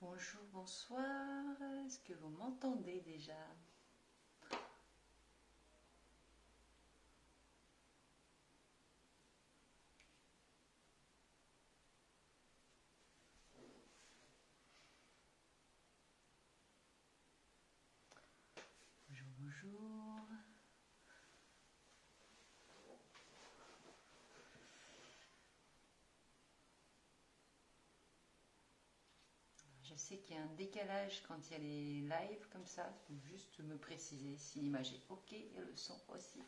Bonjour, bonsoir. Est-ce que vous m'entendez déjà? Bonjour, bonjour. Je sais qu'il y a un décalage quand il y a les lives comme ça. Il faut juste me préciser si l'image est OK et le son aussi.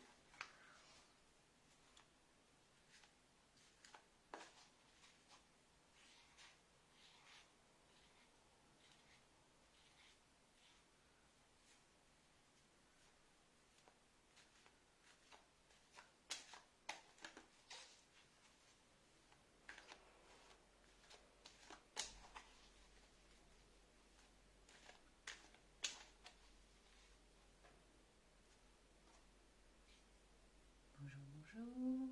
Bonjour, bonjour.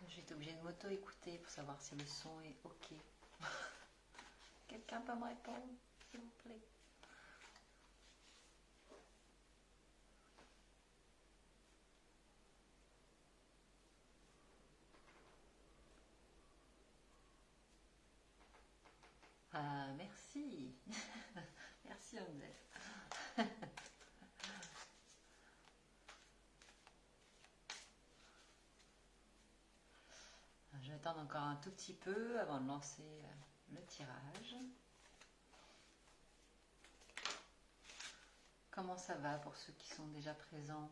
J'ai été obligée de m'auto-écouter pour savoir si le son est OK. Quelqu'un peut me répondre, s'il vous plaît? Ah, merci. Merci, Angel. Je vais attendre encore un tout petit peu avant de lancer le tirage. Comment ça va pour ceux qui sont déjà présents?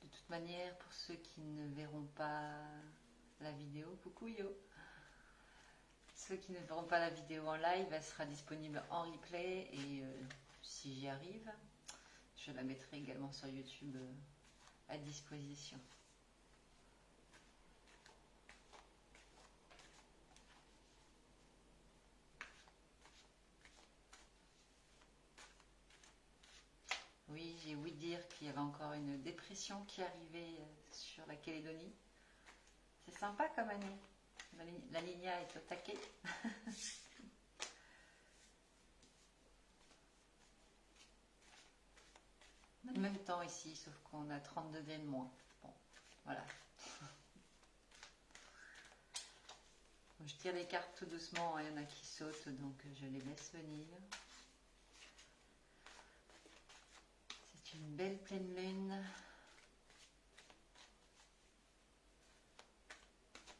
De toute manière, pour ceux qui ne verront pas la vidéo, coucou Yo, ceux qui ne verront pas la vidéo en live, elle sera disponible en replay et si j'y arrive, je la mettrai également sur YouTube à disposition. Oui, j'ai ouï dire qu'il y avait encore une dépression qui arrivait sur la Calédonie. C'est sympa comme année. La Niña est au taquet. En même temps ici, sauf qu'on a 30 degrés de moins. Bon, voilà. Je tire les cartes tout doucement, il y en a qui sautent, donc je les laisse venir. C'est une belle pleine lune.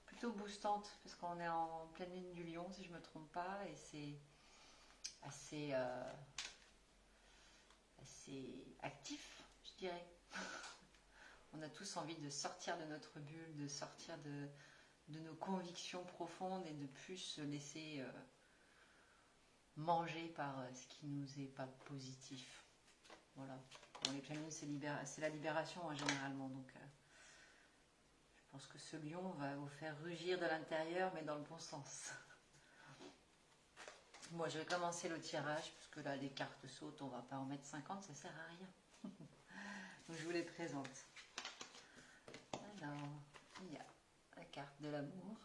Plutôt boostante, parce qu'on est en pleine lune du lion, si je ne me trompe pas, et c'est assez, assez actif, je dirais. On a tous envie de sortir de notre bulle, de sortir de nos convictions profondes et de plus se laisser manger par ce qui nous est pas positif. Voilà. Dans les pleines lunes, c'est la libération hein, généralement. Donc, je pense que ce lion va vous faire rugir de l'intérieur, mais dans le bon sens. Moi, je vais commencer le tirage, puisque là, les cartes sautent, on va pas en mettre 50, ça sert à rien. Donc, je vous les présente. Alors, il y a la carte de l'amour,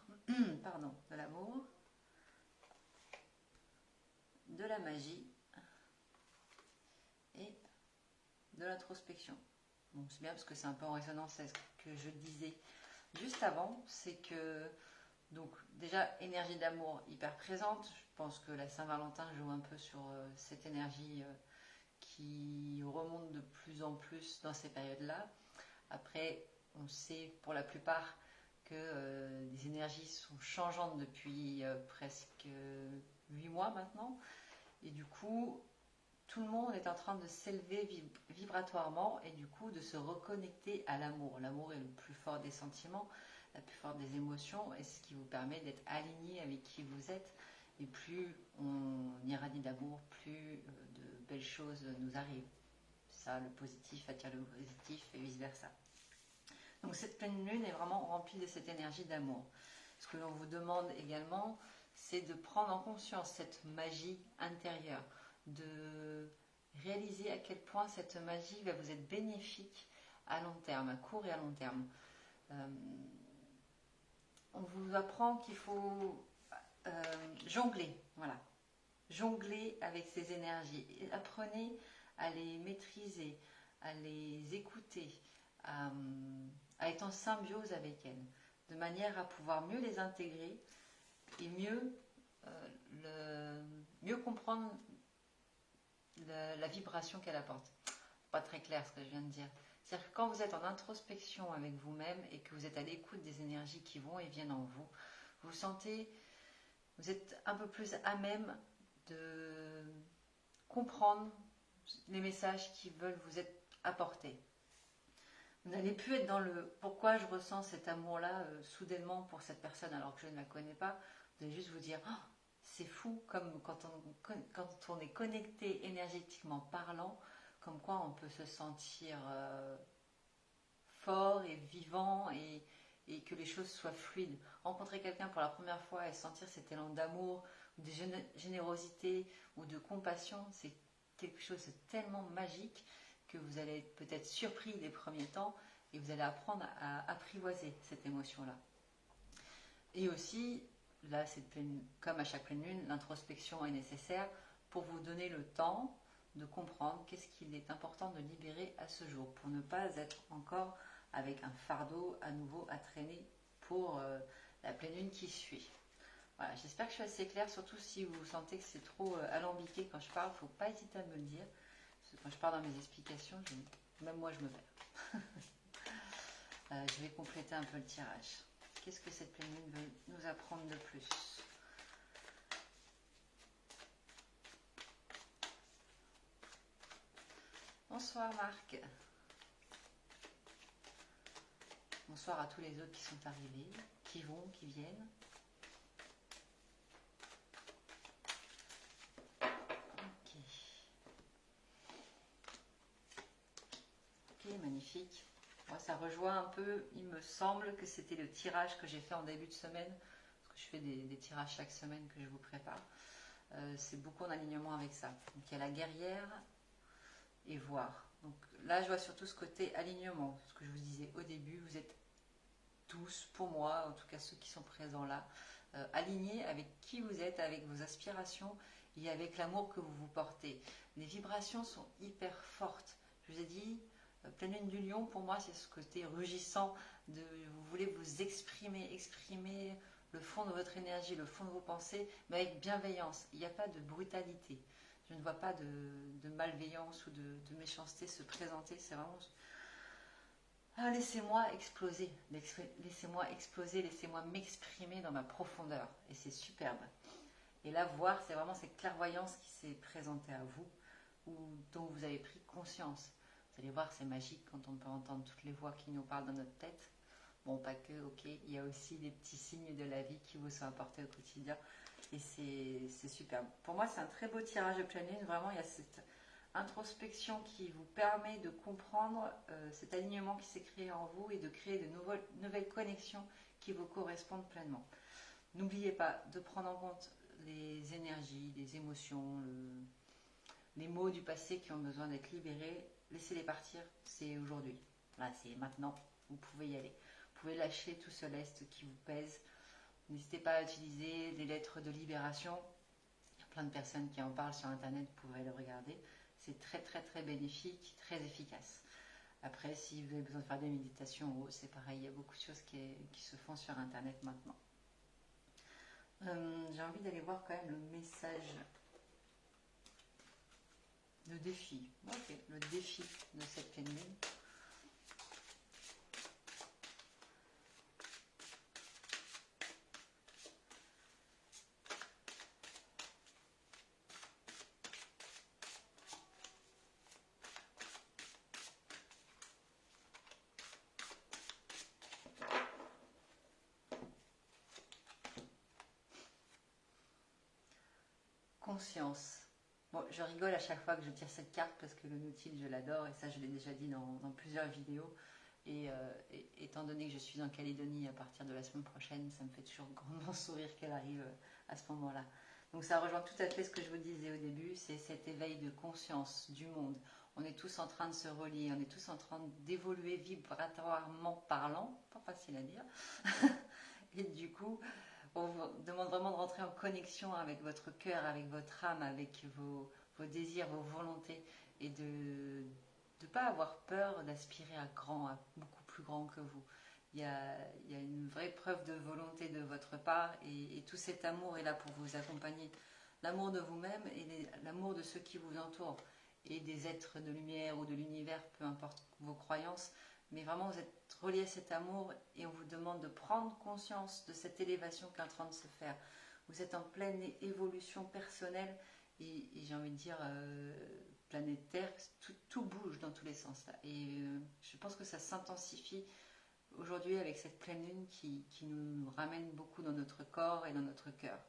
pardon, de l'amour, de la magie et de l'introspection. Bon, c'est bien parce que c'est un peu en résonance avec ce que je disais juste avant, c'est que donc déjà énergie d'amour hyper présente. Je pense que la Saint-Valentin joue un peu sur cette énergie qui remonte de plus en plus dans ces périodes-là. Après, on sait pour la plupart que les énergies sont changeantes depuis presque 8 mois maintenant. Et du coup, tout le monde est en train de s'élever vibratoirement et du coup de se reconnecter à l'amour. L'amour est le plus fort des sentiments, la plus forte des émotions, et ce qui vous permet d'être aligné avec qui vous êtes. Et plus on irradie d'amour, plus de belles choses nous arrivent. Ça, le positif attire le positif et vice-versa. Donc cette pleine lune est vraiment remplie de cette énergie d'amour. Ce que l'on vous demande également, c'est de prendre en conscience cette magie intérieure, de réaliser à quel point cette magie va vous être bénéfique à long terme, à court et à long terme. On vous apprend qu'il faut jongler, voilà. Jongler avec ces énergies. Et apprenez à les maîtriser, à les écouter, à être en symbiose avec elles, de manière à pouvoir mieux les intégrer et mieux comprendre la vibration qu'elle apporte. Pas très clair ce que je viens de dire. C'est-à-dire que quand vous êtes en introspection avec vous-même et que vous êtes à l'écoute des énergies qui vont et viennent en vous, vous sentez, vous êtes un peu plus à même de comprendre les messages qui veulent vous être apportés. Vous n'allez plus être dans le pourquoi je ressens cet amour-là soudainement pour cette personne alors que je ne la connais pas. Vous allez juste vous dire oh, c'est fou comme quand on est connecté énergétiquement parlant, comme quoi on peut se sentir fort et vivant et que les choses soient fluides. Rencontrer quelqu'un pour la première fois et sentir cet élan d'amour, ou de générosité ou de compassion, c'est quelque chose de tellement magique que vous allez être peut-être surpris les premiers temps et vous allez apprendre à apprivoiser cette émotion-là. Et aussi, là, comme à chaque pleine lune, l'introspection est nécessaire pour vous donner le temps de comprendre qu'est-ce qu'il est important de libérer à ce jour, pour ne pas être encore avec un fardeau à nouveau à traîner pour la pleine lune qui suit. Voilà, j'espère que je suis assez claire, surtout si vous sentez que c'est trop alambiqué quand je parle, il ne faut pas hésiter à me le dire. Parce que quand je parle dans mes explications, même moi je me perds. Je vais compléter un peu le tirage. Qu'est-ce que cette pleine lune veut nous apprendre de plus ? Bonsoir Marc. Bonsoir à tous les autres qui sont arrivés, qui vont, qui viennent. Ok, magnifique. Moi, ça rejoint un peu, il me semble que c'était le tirage que j'ai fait en début de semaine, parce que je fais des tirages chaque semaine que je vous prépare. C'est beaucoup en alignement avec ça. Donc il y a la guerrière et voir. Donc là, je vois surtout ce côté alignement, ce que je vous disais au début, vous êtes tous, pour moi, en tout cas ceux qui sont présents là, alignés avec qui vous êtes, avec vos aspirations et avec l'amour que vous vous portez. Les vibrations sont hyper fortes. Je vous ai dit, pleine lune du lion, pour moi, c'est ce côté rugissant, vous voulez vous exprimer le fond de votre énergie, le fond de vos pensées, mais avec bienveillance. Il n'y a pas de brutalité. Je ne vois pas de malveillance ou de méchanceté se présenter. C'est vraiment... Ah, laissez-moi exploser, laissez-moi m'exprimer dans ma profondeur. Et c'est superbe. Et là, voir, c'est vraiment cette clairvoyance qui s'est présentée à vous, ou dont vous avez pris conscience. Vous allez voir, c'est magique quand on peut entendre toutes les voix qui nous parlent dans notre tête. Bon, pas que, ok, il y a aussi des petits signes de la vie qui vous sont apportés au quotidien. Et c'est superbe. Pour moi, c'est un très beau tirage de pleine lune. Vraiment, il y a cette introspection qui vous permet de comprendre cet alignement qui s'est créé en vous et de créer de nouvelles connexions qui vous correspondent pleinement. N'oubliez pas de prendre en compte les énergies, les émotions, les mots du passé qui ont besoin d'être libérés. Laissez-les partir, c'est aujourd'hui. Là, c'est maintenant, vous pouvez y aller. Vous pouvez lâcher tout ce lest qui vous pèse. N'hésitez pas à utiliser des lettres de libération. Il y a plein de personnes qui en parlent sur Internet, vous pouvez le regarder. C'est très très très bénéfique, très efficace. Après, si vous avez besoin de faire des méditations, c'est pareil, il y a beaucoup de choses qui se font sur Internet maintenant. J'ai envie d'aller voir quand même le message, le défi. Ok, le défi de cette pleine lune. conscience. Bon, je rigole à chaque fois que je tire cette carte parce que le Nautile, je l'adore et ça, je l'ai déjà dit dans plusieurs vidéos. Et étant donné que je suis en Calédonie à partir de la semaine prochaine, ça me fait toujours grandement sourire qu'elle arrive à ce moment-là. Donc ça rejoint tout à fait ce que je vous disais au début, c'est cet éveil de conscience du monde. On est tous en train de se relier, on est tous en train d'évoluer vibratoirement parlant, pas facile à dire. Et du coup, on vous demande vraiment de rentrer en connexion avec votre cœur, avec votre âme, avec vos désirs, vos volontés et de ne pas avoir peur d'aspirer à grand, à beaucoup plus grand que vous. Il y a une vraie preuve de volonté de votre part et tout cet amour est là pour vous accompagner. L'amour de vous-même et l'amour de ceux qui vous entourent et des êtres de lumière ou de l'univers, peu importe vos croyances, mais vraiment vous êtes reliés à cet amour et on vous demande de prendre conscience de cette élévation qui est en train de se faire. Vous êtes en pleine évolution personnelle et j'ai envie de dire planétaire, tout bouge dans tous les sens là. Et je pense que ça s'intensifie aujourd'hui avec cette pleine lune qui nous ramène beaucoup dans notre corps et dans notre cœur.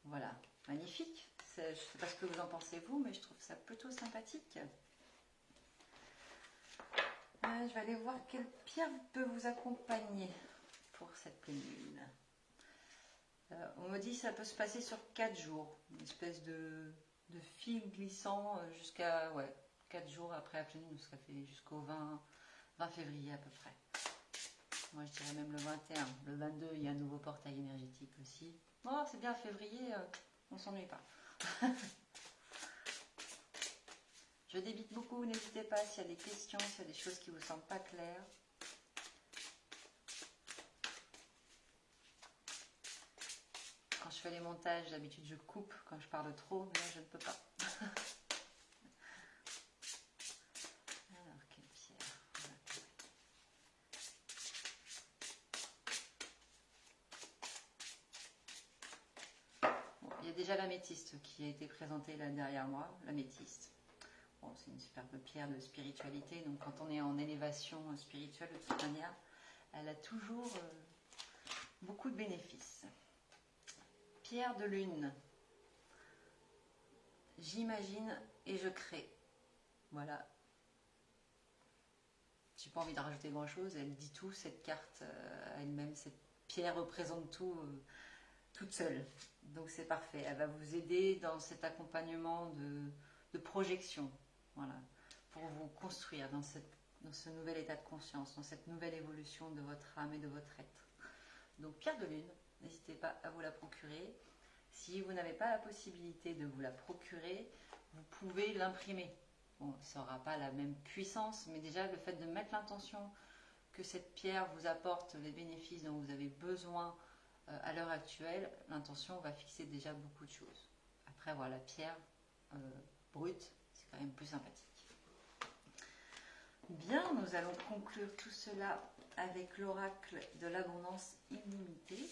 Voilà, magnifique. Je ne sais pas ce que vous en pensez vous, mais je trouve ça plutôt sympathique. Je vais aller voir quelle pierre peut vous accompagner pour cette pleine lune. On me dit que ça peut se passer sur 4 jours, une espèce de fil glissant jusqu'à 4 jours après la pleine lune, ça fait jusqu'au 20 février à peu près. Moi je dirais même le 21. Le 22, il y a un nouveau portail énergétique aussi. Oh, c'est bien, février, on ne s'ennuie pas. Je débite beaucoup, n'hésitez pas s'il y a des questions, s'il y a des choses qui ne vous semblent pas claires. Quand je fais les montages, d'habitude je coupe quand je parle trop, mais là je ne peux pas. Alors, quelle pierre on va trouver. Bon, il y a déjà l'améthyste qui a été présentée là derrière moi, l'améthyste. Bon, c'est une superbe pierre de spiritualité, donc quand on est en élévation spirituelle de toute manière, elle a toujours beaucoup de bénéfices. Pierre de lune. J'imagine et je crée. Voilà. J'ai pas envie de rajouter grand chose, elle dit tout, cette carte elle-même, cette pierre représente tout toute seule. Donc c'est parfait, elle va vous aider dans cet accompagnement de projection. Voilà, pour vous construire dans ce nouvel état de conscience, dans cette nouvelle évolution de votre âme et de votre être. Donc pierre de lune, n'hésitez pas à vous la procurer. Si vous n'avez pas la possibilité de vous la procurer, vous pouvez l'imprimer. Bon, ça n'aura pas la même puissance, mais déjà le fait de mettre l'intention que cette pierre vous apporte les bénéfices dont vous avez besoin à l'heure actuelle, l'intention va fixer déjà beaucoup de choses. Après, voilà, la pierre brute, c'est quand même plus sympathique. Bien, nous allons conclure tout cela avec l'oracle de l'abondance illimitée.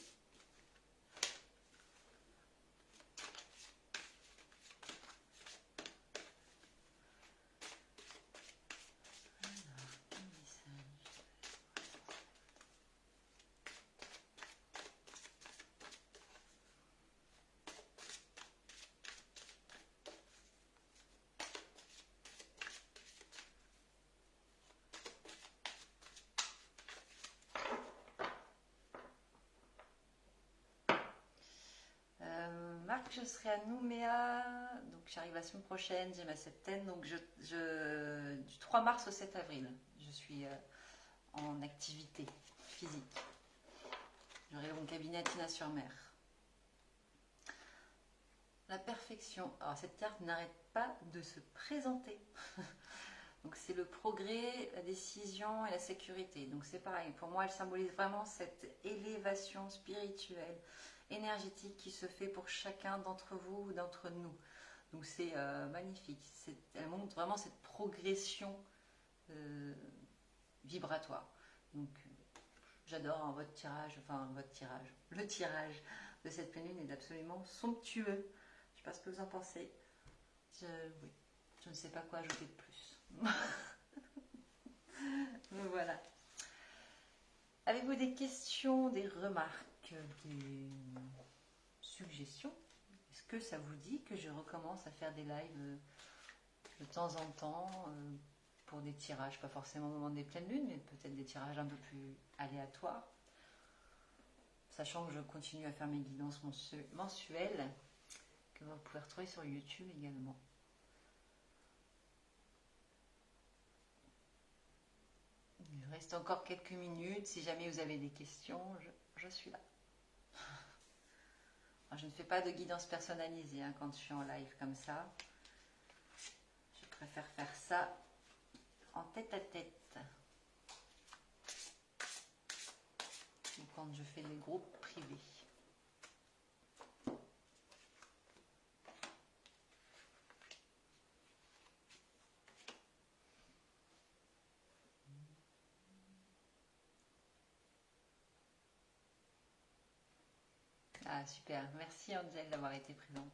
Marc, je serai à Nouméa, donc j'arrive la semaine prochaine, j'ai ma septaine, donc du 3 mars au 7 avril, je suis en activité physique. J'aurai mon cabinet à Tina-sur-Mer. La perfection. Alors cette carte n'arrête pas de se présenter. Donc c'est le progrès, la décision et la sécurité. Donc c'est pareil, pour moi elle symbolise vraiment cette élévation spirituelle, énergétique qui se fait pour chacun d'entre vous ou d'entre nous. Donc c'est magnifique. Elle montre vraiment cette progression vibratoire. Donc j'adore votre tirage, le tirage de cette pleine lune est absolument somptueux. Je ne sais pas ce que vous en pensez. Oui, je ne sais pas quoi ajouter de plus. Voilà. Avez-vous des questions, des remarques, des suggestions? Est-ce que ça vous dit que je recommence à faire des lives de temps en temps pour des tirages, pas forcément au moment des pleines lunes, mais peut-être des tirages un peu plus aléatoires, sachant que je continue à faire mes guidances mensuelles que vous pouvez retrouver sur YouTube également. Il reste encore quelques minutes, si jamais vous avez des questions, je suis là. Je ne fais pas de guidance personnalisée hein, quand je suis en live comme ça. Je préfère faire ça en tête à tête. Ou quand je fais des groupes privés. Ah super, merci Angel d'avoir été présente.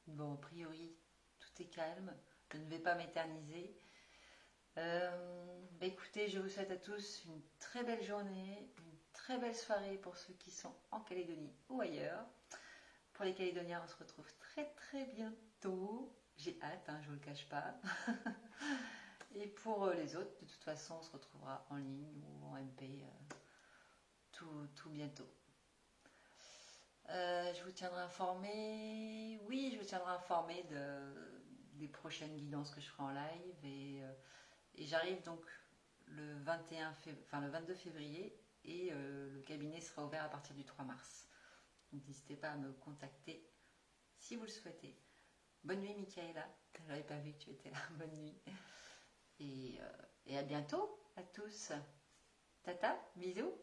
Bon, a priori, tout est calme. Je ne vais pas m'éterniser. Écoutez, je vous souhaite à tous une très belle journée, une très belle soirée pour ceux qui sont en Calédonie ou ailleurs. Pour les Calédoniens, on se retrouve très très bientôt. J'ai hâte, hein, je ne vous le cache pas. Et pour les autres, de toute façon, on se retrouvera en ligne ou en MP tout bientôt. Je vous tiendrai informé. Oui, je vous tiendrai informé des prochaines guidances que je ferai en live. Et j'arrive donc le 22 février et le cabinet sera ouvert à partir du 3 mars. Donc n'hésitez pas à me contacter si vous le souhaitez. Bonne nuit Michaela, je n'avais pas vu que tu étais là. Bonne nuit. Et à bientôt à tous. Tata, bisous.